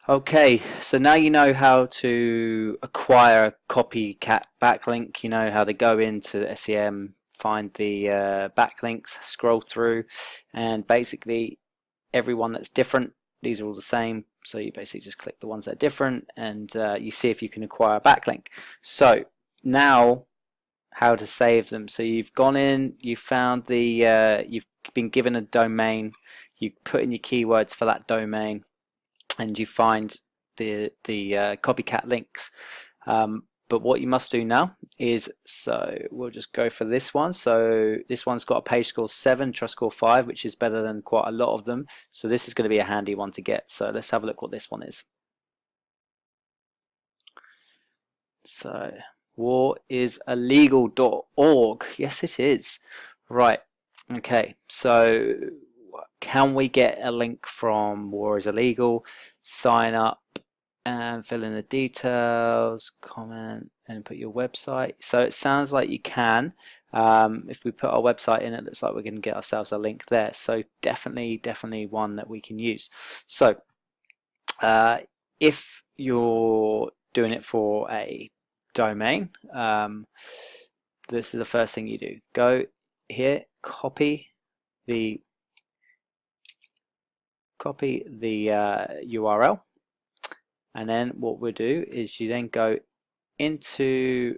Okay, so now you know how to acquire a copycat backlink. You know how to go into SEM, find the backlinks, scroll through, and basically everyone that's different, these are all the same. So you basically just click the ones that are different, and you see if you can acquire a backlink. So now, how to save them. So you've gone in, you found you've been given a domain, you put in your keywords for that domain, and you find the copycat links. But what you must do now is, so we'll just go for this one. So this one's got a page score 7, trust score 5, which is better than quite a lot of them. So this is going to be a handy one to get. So let's have a look what this one is. So warisillegal.org. Yes, it is. Right. Okay. So can we get a link from War is Illegal? Sign up and fill in the details, comment, and put your website. So it sounds like you can. If we put our website in, it looks like we're going to get ourselves a link there. So definitely one that we can use. So if you're doing it for a domain, this is the first thing you do. Go here, copy the URL, and then what we'll do is you then go into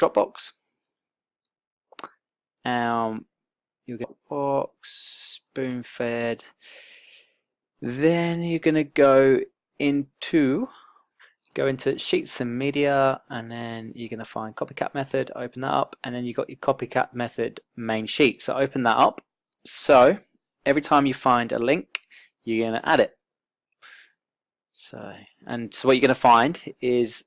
Dropbox. You'll get box spoon-fed. Then you're going to go into Sheets and Media, and then you're going to find Copycat Method. Open that up, and then you've got your Copycat Method main sheet. So open that up. So every time you find a link, you're going to add it. So what you're going to find is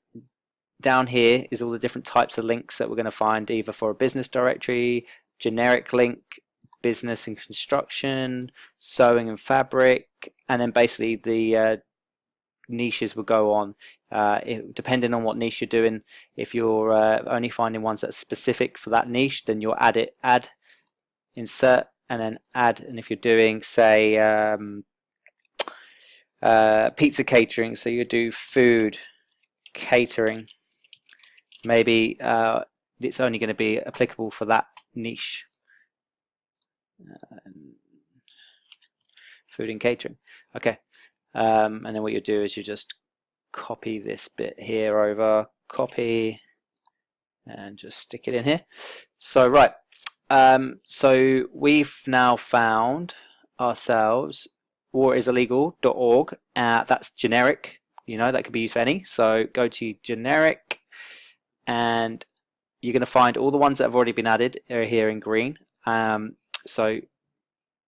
down here is all the different types of links that we're going to find, either for a business directory, generic link, business and construction, sewing and fabric, and then basically the niches will go on. Depending on what niche you're doing, if you're only finding ones that are specific for that niche, then you'll add, insert, and then add. And if you're doing, say, pizza catering, so you do food catering, maybe it's only going to be applicable for that niche. Food and catering. Okay. And then what you do is you just copy this bit here over, copy, and just stick it in here. So right, so we've now found ourselves warisillegal.org. That's generic, that could be used for any. So go to generic, and you're going to find all the ones that have already been added are here in green. So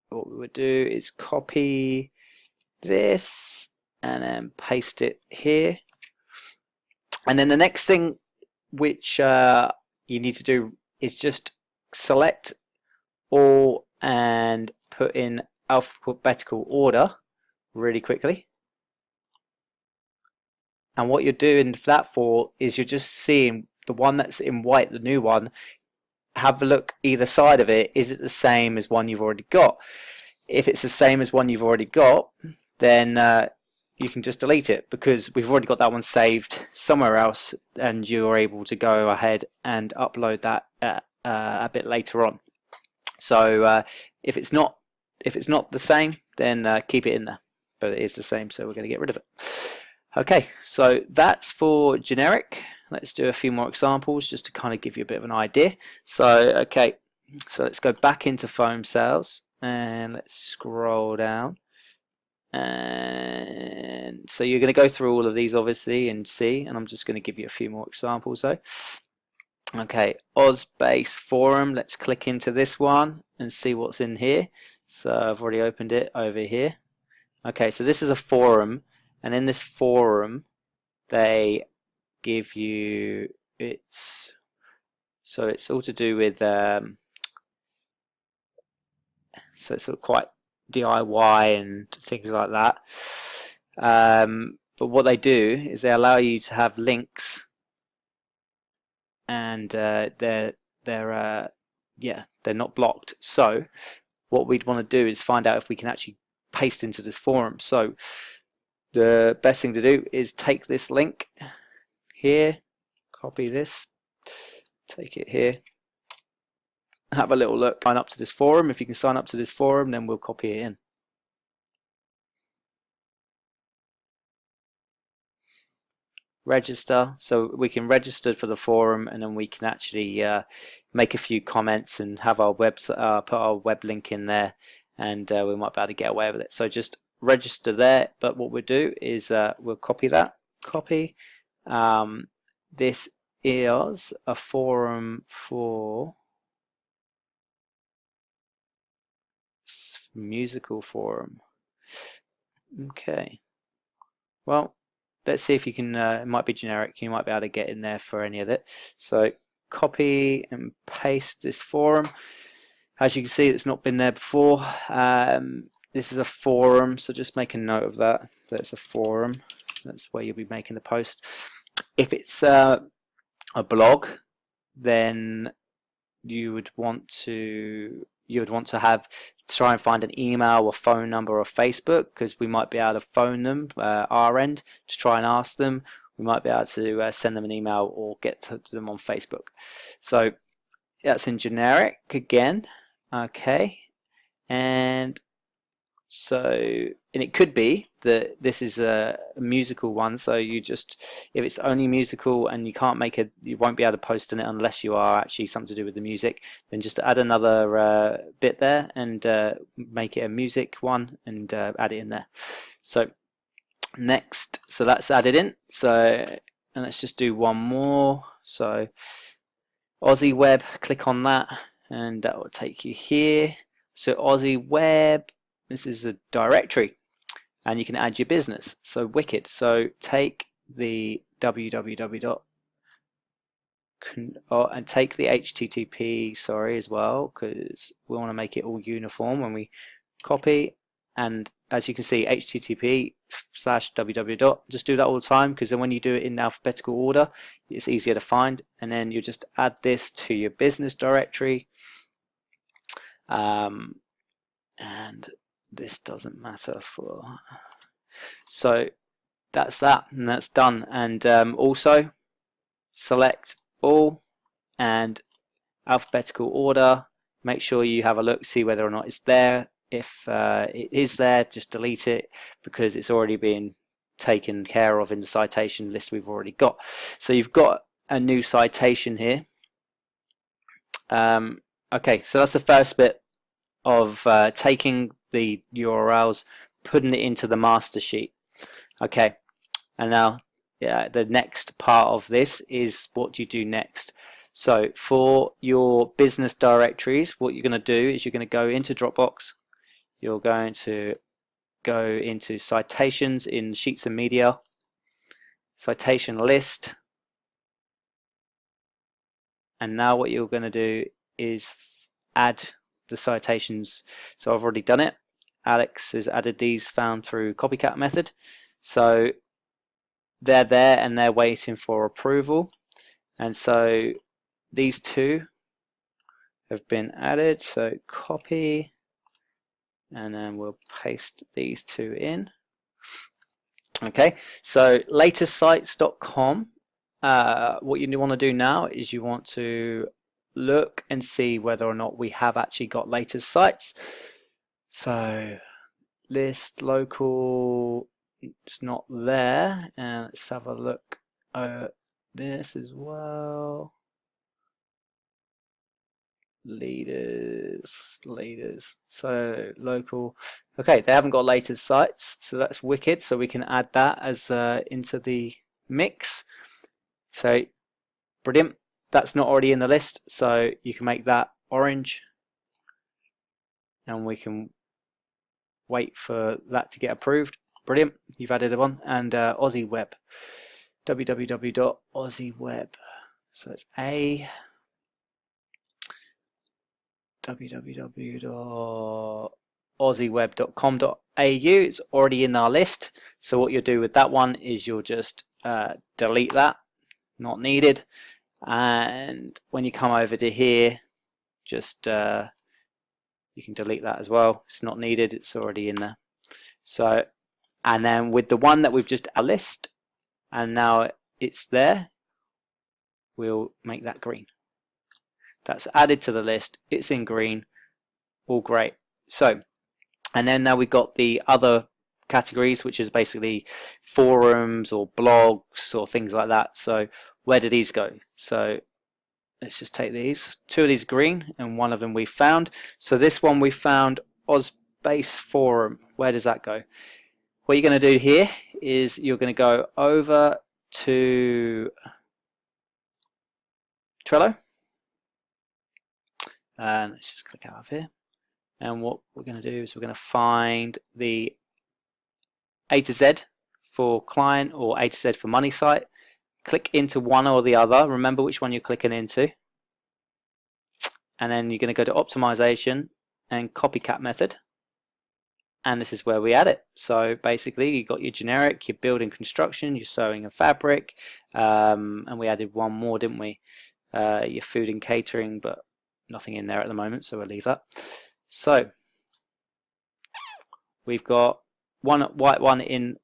what we would do is copy this and then paste it here. And then the next thing which you need to do is just select all and put in alphabetical order really quickly. And what you're doing that for is you're just seeing the one that's in white, the new one. Have a look either side of it. Is it the same as one you've already got? If it's the same as one you've already got, then you can just delete it, because we've already got that one saved somewhere else, and you're able to go ahead and upload that a bit later on. So if it's not the same, then keep it in there, but it is the same, so we're going to get rid of it. Okay, so that's for generic. Let's do a few more examples just to kind of give you a bit of an idea. So okay, so let's go back into foam sales and let's scroll down. And so you're going to go through all of these obviously and see, and I'm just going to give you a few more examples though. Okay, Ozbase forum, let's click into this one and see what's in here. So I've already opened it over here. Okay, so this is a forum, and in this forum they give you, it's all to do with so it's sort of quite DIY and things like that. But what they do is they allow you to have links, and they're not blocked. So what we'd want to do is find out if we can actually paste into this forum. So the best thing to do is take this link here, copy this, take it here, have a little look, sign up to this forum. If you can sign up to this forum, then we'll copy it in. Register, so we can register for the forum, and then we can actually make a few comments and have our put our web link in there, and we might be able to get away with it. So just register there, but what we'll do is we'll copy that, this is a forum for musical forum. Okay, well, let's see if you can, it might be generic, you might be able to get in there for any of it. So copy and paste this forum. As you can see, it's not been there before. This is a forum, so just make a note of that. That's a forum. That's where you'll be making the post. If it's a blog, then you would want to try and find an email or phone number or Facebook, because we might be able to phone them our end to try and ask them. We might be able to send them an email or get to them on Facebook. So that's in generic again. Okay, and so, and it could be that this is a musical one, so you just, if it's only musical and you can't make it, you won't be able to post on it unless you are actually something to do with the music, then just add another bit there and make it a music one and add it in there. So next, so that's added in. So, and let's just do one more. So Aussie Web, click on that and that will take you here. So Aussie Web, this is a directory, and you can add your business. So wicked. So take the www. And take the HTTP, sorry, as well, because we want to make it all uniform when we copy. And as you can see, http/www. Just do that all the time, because then when you do it in alphabetical order, it's easier to find. And then you just add this to your business directory. And this doesn't matter for. So that's that, and that's done. And also select all and alphabetical order. Make sure you have a look, see whether or not it's there. If it is there, just delete it, because it's already been taken care of in the citation list we've already got. So you've got a new citation here. Okay, so that's the first bit of taking the URLs, putting it into the master sheet. Okay, and now the next part of this is what do you do next. So for your business directories, what you're going to do is you're going to go into Dropbox, you're going to go into citations in Sheets and Media, citation list, and now what you're going to do is add the citations. So I've already done it. Alex has added these found through Copycat method. So they're there and they're waiting for approval. And so these two have been added. So copy, and then we'll paste these two in. Okay, so latestsites.com. What you want to do now is you want to look and see whether or not we have actually got latest sites. So list local, it's not there, and let's have a look at this as well. Leaders, so local. Okay, they haven't got latest sites, so that's wicked. So we can add that as into the mix. So brilliant. That's not already in the list, so you can make that orange, and we can wait for that to get approved. Brilliant, you've added one. And Aussie Web, www.aussieweb. So it's www.aussieweb.com.au. It's already in our list. So what you'll do with that one is you'll just delete that, not needed. And when you come over to here, just you can delete that as well. It's not needed, it's already in there. So, and then with the one that we've just a list, and now it's there, we'll make that green. That's added to the list. It's in green. All great. So, and then now we've got the other categories, which is basically forums or blogs or things like that. So where do these go? So let's just take these. Two of these green and one of them we found. So this one we found, Ozbase forum. Where does that go? What you're going to do here is you're going to go over to Trello. And let's just click out of here. And what we're going to do is we're going to find the A to Z for client or A to Z for money site. Click into one or the other. Remember which one you're clicking into. And then you're going to go to optimization and copycat method. And this is where we add it. So basically you got your generic, your building construction, your sewing and fabric, and we added one more, didn't we? Your food and catering, but nothing in there at the moment, so we'll leave that. So we've got one white one in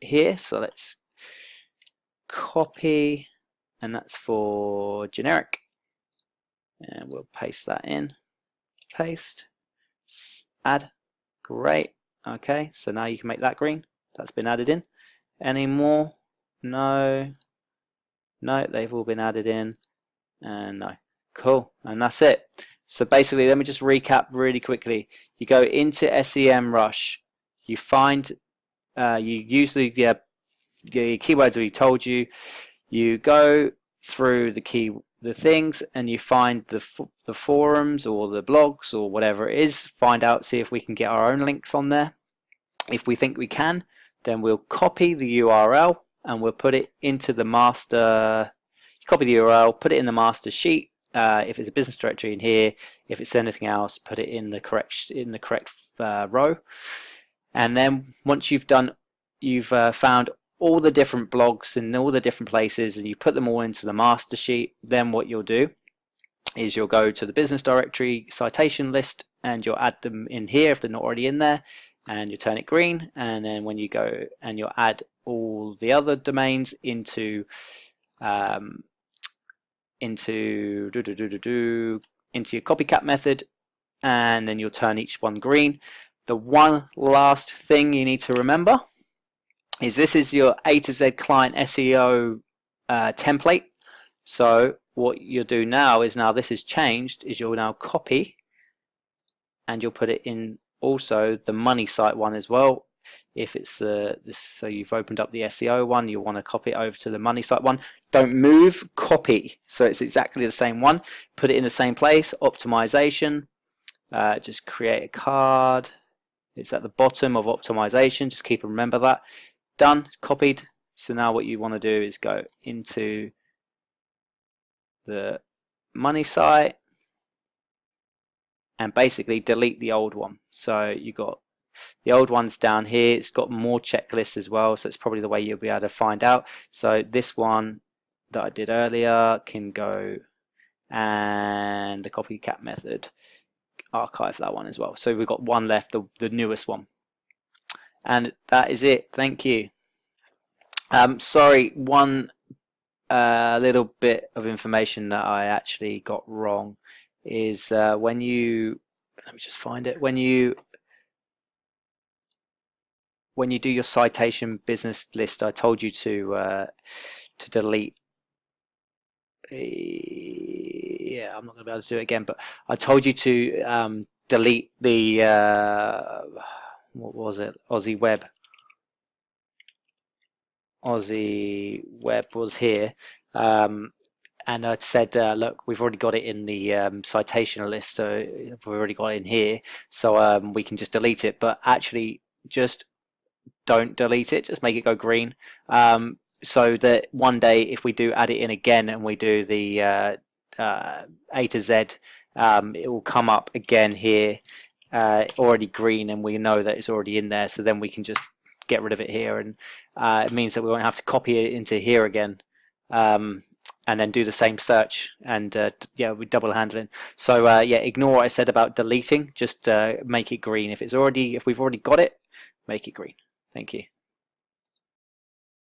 here, so let's copy, and that's for generic, and we'll paste that in. Paste, add, great. Okay, so now you can make that green. That's been added in. Any more? No, they've all been added in, and no. Cool, and that's it. So basically, let me just recap really quickly. You go into SEMrush, you find, you use the keywords we told you. You go through the things, and you find the forums or the blogs or whatever it is. Find out, see if we can get our own links on there. If we think we can, then we'll copy the URL and we'll put it into the master. Copy the URL, put it in the master sheet. If it's a business directory in here, if it's anything else, put it in the correct row. And then once you've found all the different blogs in all the different places, and you put them all into the master sheet, then what you'll do is you'll go to the business directory citation list and you'll add them in here if they're not already in there, and you turn it green. And then when you go and you'll add all the other domains into your copycat method, and then you'll turn each one green. The one last thing you need to remember is this is your A to Z client SEO template. So what you'll do now is, now this is changed, is you'll now copy and you'll put it in also the money site one as well. If it's this, so you've opened up the SEO one, you want to copy it over to the money site one. Don't move, copy. So it's exactly the same one. Put it in the same place. Optimization. Just create a card. It's at the bottom of optimization. Just remember that. Done. Copied. So now what you want to do is go into the money site and basically delete the old one. So you got the old one's down here. It's got more checklists as well, so it's probably the way you'll be able to find out. So this one that I did earlier can go, and the copycat method, archive that one as well. So we've got one left, the newest one. And that is it. Thank you. Sorry, one little bit of information that I actually got wrong is when you, let me just find it, when you do your citation business list, I told you to delete. Yeah, I'm not going to be able to do it again, but I told you to delete the what was it? Aussie Web was here, and I'd said, look, we've already got it in the citation list, so we've already got it in here, so we can just delete it. But actually, just don't delete it, just make it go green, so that one day if we do add it in again and we do the A to Z, it will come up again here already green, and we know that it's already in there, so then we can just get rid of it here, and it means that we won't have to copy it into here again, and then do the same search, and yeah, we double handling. So yeah, ignore what I said about deleting, just make it green. If we've already got it, make it green. Thank you.